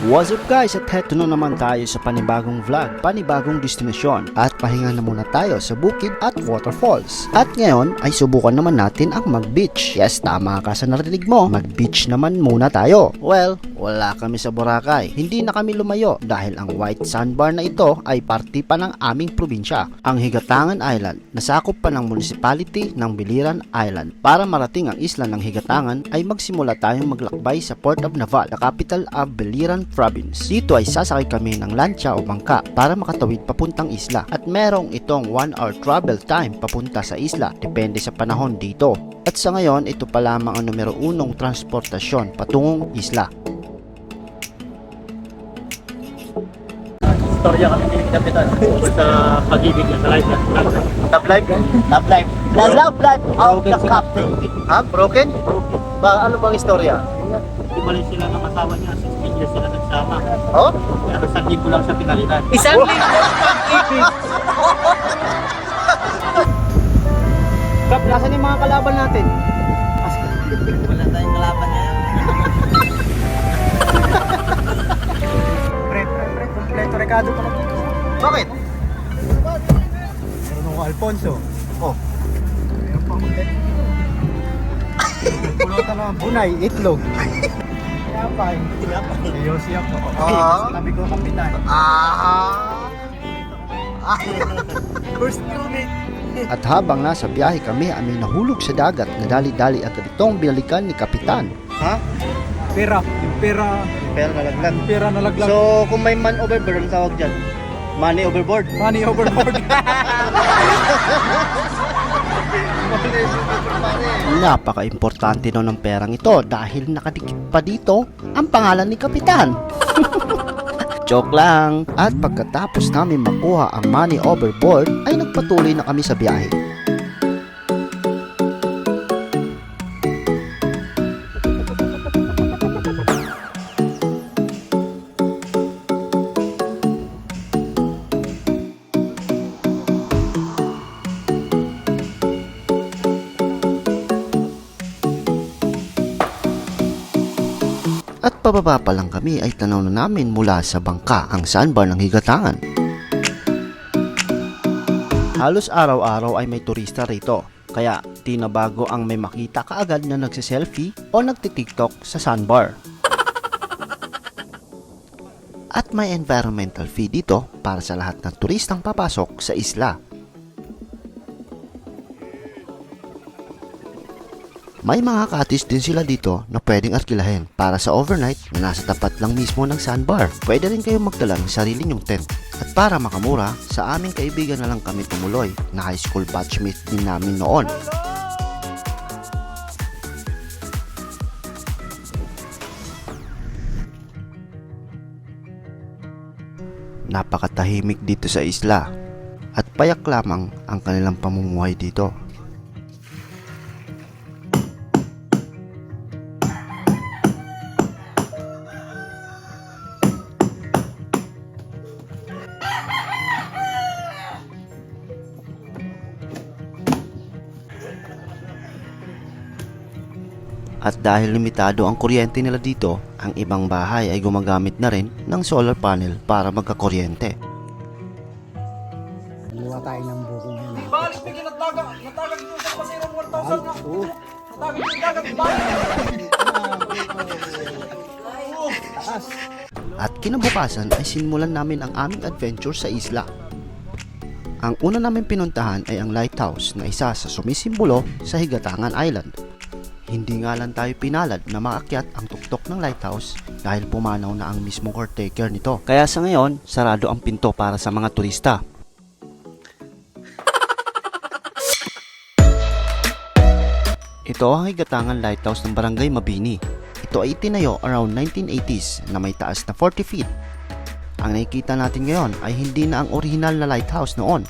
What's up guys, at heto na naman tayo sa panibagong vlog, panibagong destinasyon, at pahinga na muna tayo sa bukid at waterfalls. At ngayon ay subukan naman natin ang mag-beach. Yes, tama ka sa narinig mo, mag-beach naman muna tayo. Well, wala kami sa Boracay, hindi na kami lumayo dahil ang white sandbar na ito ay parte pa ng aming probinsya, ang Higatangan Island, nasakop pa ng municipality ng Biliran Island. Para marating ang isla ng Higatangan ay magsimula tayong maglakbay sa Port of Naval, the capital of Biliran Province. Dito ay sasakay kami ng lancha o bangka para makatawid papuntang isla, at merong itong 1 hour travel time papunta sa isla, depende sa panahon dito. At sa ngayon, ito pa lamang ang numero 1 transportasyon patungong isla. Istorya kami ni Kapitan tungkol sa pag-ibig niya sa life. Love life? Love life. The love life of the captain. Ha? Broken? Ano bang istorya? Umalis sila ng asawa niya, 16 years sila nagsama. Oh? Pero sa libo lang siya pinalitan. Isang libo pag-ibig! Kap, nasan yung mga kalaban natin? Wala tayong kalaban niya. Pre, kompleto rekado pa lang. Bakit? Meron ako Alfonso. Oh. Meron pa akong pulutan ng bunay, itlog. Tinapay. Yosi ako. Sabi ko, kapitan. First crewmate. At habang nasa biyahe kami ay may nahulog sa dagat na dali-dali at itong binalikan ni Kapitan. Ha? Pera. Yung pera. Pero nalaglag. Pera nalaglag. So, kung may man overboard, ang tawag dyan? Money overboard. Money overboard. Napaka-importante no ng perang ito dahil nakadikit pa dito ang pangalan ni Kapitan. Joke lang. At pagkatapos namin makuha ang money overboard ay nagpatuloy na kami sa biyahe. At pababa pa lang kami ay tanaw na namin mula sa bangka ang sandbar ng Higatangan. Halos araw-araw ay may turista rito, kaya di na bago ang may makita kaagad na nagsiselfie o nagtitiktok sa sandbar. At may environmental fee dito para sa lahat ng turistang papasok sa isla. May mga cottage din sila dito na pwedeng arkilahin para sa overnight na nasa tapat lang mismo ng sandbar. Pwede rin kayong magdala ng sarili nyong tent. At para makamura, sa aming kaibigan na lang kami tumuloy na high school batchmate din namin noon. Napakatahimik dito sa isla at payak lamang ang kanilang pamumuhay dito. At dahil limitado ang kuryente nila dito, ang ibang bahay ay gumagamit na rin ng solar panel para magkakuryente. Luwa tayo ng buko ngayon. Balik bigyan ng taga. Natagag dito sa pasirong 1,000 na. Oo. Natagag yung dagat. Balik. At kinabukasan ay sinimulan namin ang aming adventure sa isla. Ang una namin pinuntahan ay ang lighthouse na isa sa sumisimbolo sa Higatangan Island. Hindi nga lang tayo pinalad na maakyat ang tuktok ng lighthouse dahil pumanaw na ang mismong caretaker nito. Kaya sa ngayon, sarado ang pinto para sa mga turista. Ito ang Higatangan Lighthouse ng Barangay Mabini. Ito ay itinayo around 1980s na may taas na 40 feet. Ang nakikita natin ngayon ay hindi na ang original na lighthouse noon,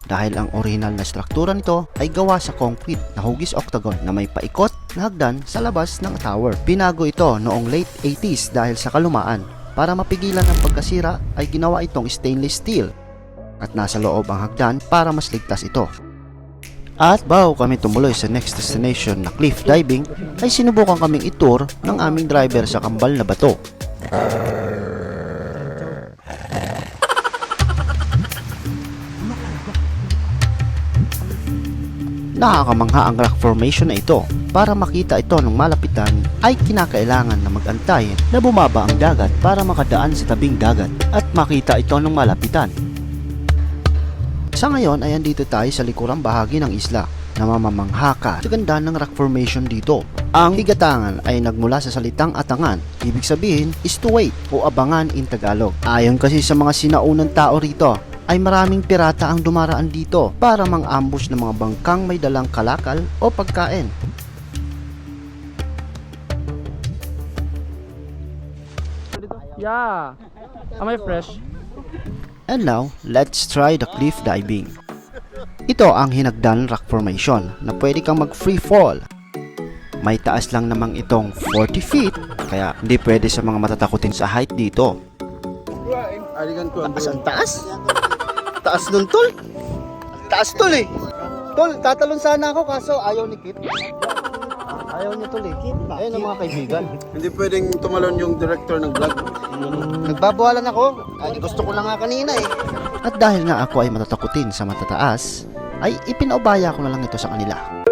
dahil ang original na struktura nito ay gawa sa concrete na hugis octagon na may paikot na hagdan sa labas ng tower. Binago ito noong late 80s dahil sa kalumaan. Para mapigilan ang pagkasira ay ginawa itong stainless steel at nasa loob ang hagdan para mas ligtas ito. At bago kami tumuloy sa next destination na cliff diving, ay sinubukan kaming itour ng aming driver sa kambal na bato. Nakakamangha ang rock formation na ito. Para makita ito ng malapitan ay kinakailangan na mag-antay na bumaba ang dagat para makadaan sa tabing dagat at makita ito ng malapitan. Sa ngayon ay andito tayo sa likurang bahagi ng isla na mamamangha ka sa ganda ng rock formation dito. Ang higatangan ay nagmula sa salitang atangan, ibig sabihin is to wait o abangan in Tagalog. Ayon kasi sa mga sinaunang tao rito, ay maraming pirata ang dumaraan dito para mang-ambush ng mga bangkang may dalang kalakal o pagkain. Yeah. Am I fresh? And now, let's try the cliff diving. Ito ang hinagdan rock formation na pwede kang mag-free fall. May taas lang namang itong 40 feet, kaya hindi pwede sa mga matatakutin sa height dito. Taas ang taas? Taas nun, tol. Taas, tol eh. Tol, tatalon sana ako kaso ayaw ni Kit. Ayaw niya, tol eh. Ayun ang mga kaibigan. Hindi pwedeng tumalon yung director ng vlog. Nagbabawalan ako. Ay, gusto ko lang nga kanina eh. At dahil nga ako ay matatakutin sa matataas, ay ipinaubaya ko na lang ito sa kanila.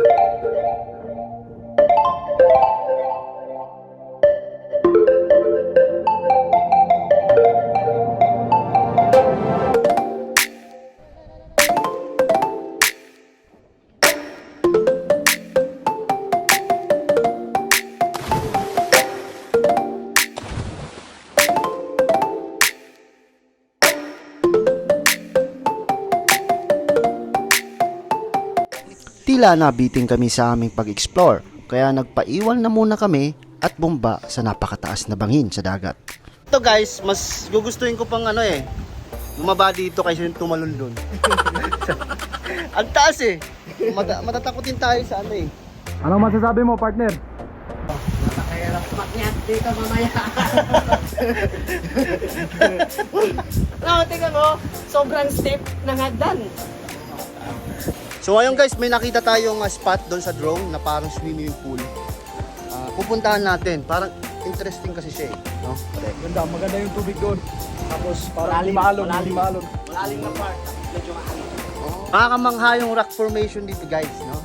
Tila nabiting kami sa aming pag-explore, kaya nagpaiwan na muna kami at bumba sa napakataas na bangin sa dagat. Ito guys, mas gugustuhin ko pang bumaba dito kaysa yung tumalon doon. Ang taas eh. Matatakutin tayo sa Anong masasabi mo, partner? Makyat dito mamaya. No, tingnan mo, sobrang steep ng hagdan. So ayun guys, may nakita tayong spot doon sa drone na parang swimming pool. Pupuntahan natin, parang interesting kasi siya eh, no? Ganda, maganda yung tubig doon. Tapos parang Malalim na part. Medyo maalim. Nakakamangha yung rock formation dito guys, no?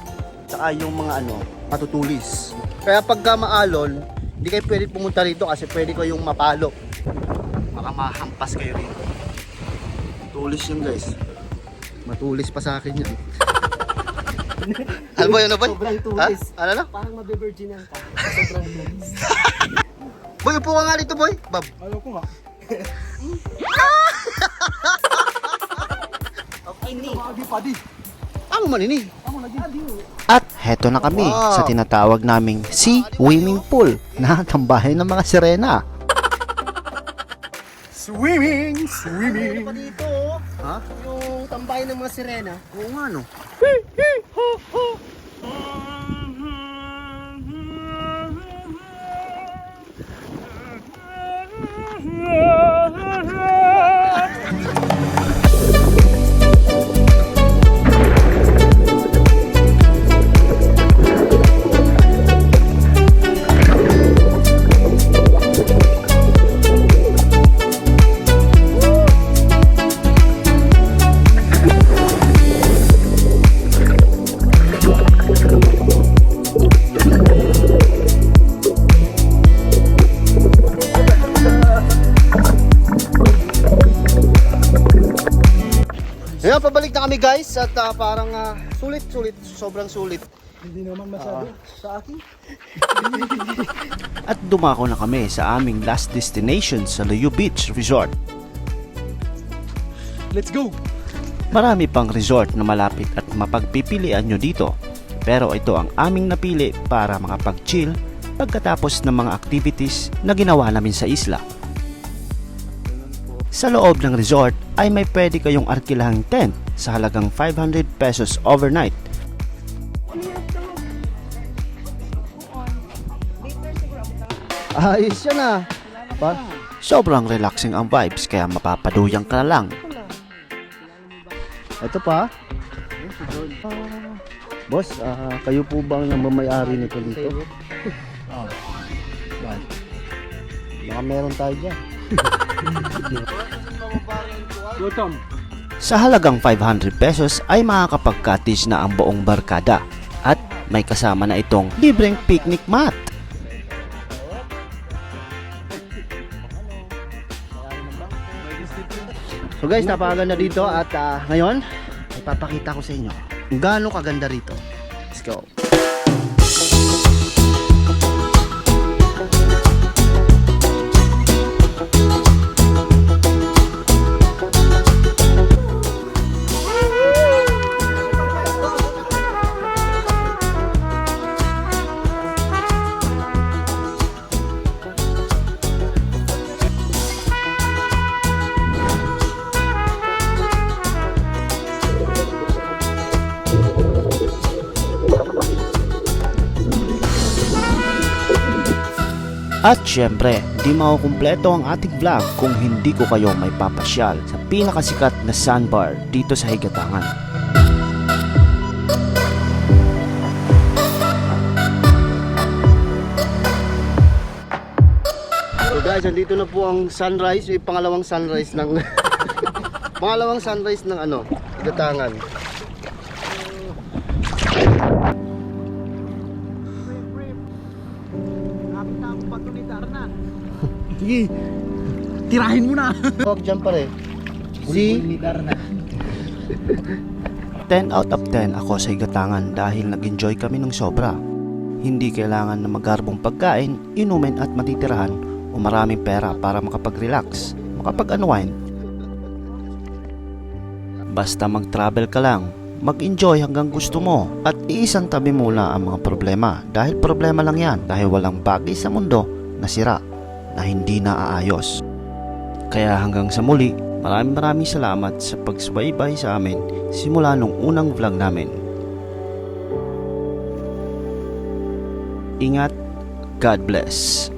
Tsaka yung mga matutulis. Kaya pagka maalon, hindi kayo pwede pumunta rito kasi pwede kayong mapalo. Baka mahampas kayo rito. Tulis yun guys. Matulis pa sa akin yan. Ano ba yun? Sobrang tulis. Ha? Ano na? Parang mabivirginan ka. Sobrang tulis. Boy, upo ka nga dito boy. Bab. ayaw ko nga. Okay, ni. Padi. Ang manini. Amo lagi. At heto na kami sa tinatawag naming sea swimming pool na tambahin ng mga sirena. Swimming. Ano pa dito? Ha? Yung tambay ng mga sirena. Oo nga no. Ngayon, pabalik na kami guys at parang sulit, sobrang sulit. Hindi naman masyado sa akin. At dumako na kami sa aming last destination sa Luyo Beach Resort. Let's go! Marami pang resort na malapit at mapagpipilian nyo dito. Pero ito ang aming napili para makapag-chill pagkatapos ng mga activities na ginawa namin sa isla. Sa loob ng resort ay may pwede kayong arkilahang tent sa halagang 500 pesos overnight. Ayos yan Sobrang relaxing ang vibes kaya mapapaduyang ka na lang. Ito pa. Boss, kayo po ba ang may-ari nito dito? Baka meron tayo dyan. Gutom. Sa halagang 500 pesos ay makakapag-cottage na ang buong barkada. may kasama na itong libreng picnic mat. So guys, napakaganda dito at ngayon, ipapakita ko sa inyo kung gaano kaganda rito. Let's go. At syempre, di makukumpleto ang ating vlog kung hindi ko kayo may papasyal sa pinakasikat na sandbar dito sa Higatangan. So guys, andito na po ang sunrise, yung pangalawang sunrise ng pangalawang sunrise ng Higatangan. Sige, tirahin mo na. Huwag dyan pare. Si 10 out of 10 ako sa Higatangan dahil nag-enjoy kami ng sobra. Hindi kailangan na magarbong pagkain, inumin at matitirahan o maraming pera para makapag-relax, makapag-unwind. Basta mag-travel ka lang, mag-enjoy hanggang gusto mo at iisang tabi muna ang mga problema dahil problema lang yan dahil walang bagay sa mundo na sira na hindi naaayos. Kaya hanggang sa muli, maraming salamat sa pagsubaybay sa amin simula nung unang vlog namin. Ingat, God bless.